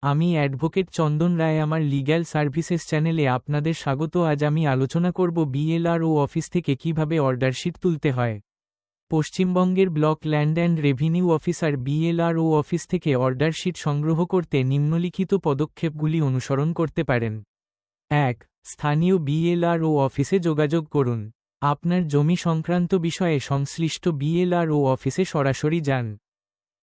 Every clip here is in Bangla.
আমি অ্যাডভোকেট চন্দন রায়, আমার লিগ্যাল সার্ভিসেস চ্যানেলে আপনাদের স্বাগত। আজ আমি আলোচনা করব বিএলআরও অফিস থেকে কিভাবে অর্ডারশিট তুলতে হয়। পশ্চিমবঙ্গের block land and revenue officer BLRO office থেকে অর্ডারশিট সংগ্রহ করতে নিম্নলিখিত পদক্ষেপগুলি অনুসরণ করতে পারেন। 1. স্থানীয় বিএলআরও অফিসে যোগাযোগ করুন। আপনার জমি সংক্রান্ত বিষয়ে সংশ্লিষ্ট বিএলআরও অফিসে সরাসরি যান।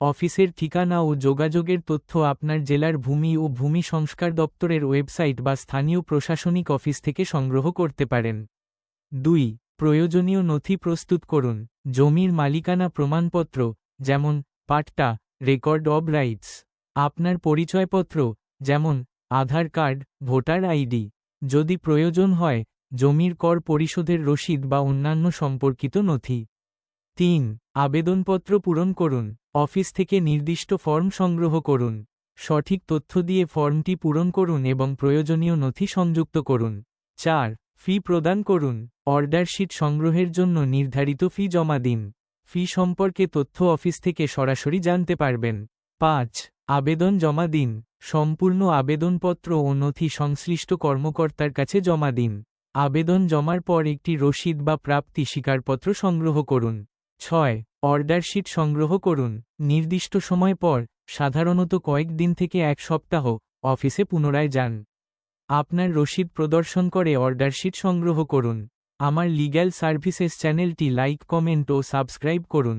অফিসের ঠিকানা ও যোগাযোগের তথ্য আপনার জেলার ভূমি ও ভূমি সংস্কার দপ্তরের ওয়েবসাইট বা স্থানীয় প্রশাসনিক অফিস থেকে সংগ্রহ করতে পারেন। 2. প্রয়োজনীয় নথি প্রস্তুত করুন। জমির মালিকানা প্রমাণপত্র, যেমন পাট্টা, রেকর্ড অব রাইটস, আপনার পরিচয়পত্র, যেমন আধার কার্ড, ভোটার আইডি, যদি প্রয়োজন হয় জমির কর পরিশোধের রসিদ বা অন্যান্য সম্পর্কিত নথি। 3. আবেদনপত্র পূরণ করুন। অফিস থেকে নির্দিষ্ট ফর্ম সংগ্রহ করুন। সঠিক তথ্য দিয়ে ফর্মটি পূরণ করুন এবং প্রয়োজনীয় নথি সংযুক্ত করুন। 4. ফি প্রদান করুন। অর্ডারশিট সংগ্রহের জন্য নির্ধারিত ফি জমা দিন। ফি সম্পর্কে তথ্য অফিস থেকে সরাসরি জানতে পারবেন। 5. আবেদন জমা দিন। সম্পূর্ণ আবেদনপত্র ও নথি সংশ্লিষ্ট কর্মকর্তার কাছে জমা দিন। আবেদন জমার পর একটি রসিদ বা প্রাপ্তি স্বীকারপত্র সংগ্রহ করুন। 6. অর্ডারশিট সংগ্রহ করুন। নির্দিষ্ট সময় পর, সাধারণত কয়েক দিন থেকে এক সপ্তাহ, অফিসে পুনরায় যান। আপনার রসিদ প্রদর্শন করে অর্ডারশিট সংগ্রহ করুন। আমার লিগ্যাল সার্ভিসেস চ্যানেলটি লাইক, কমেন্ট ও সাবস্ক্রাইব করুন।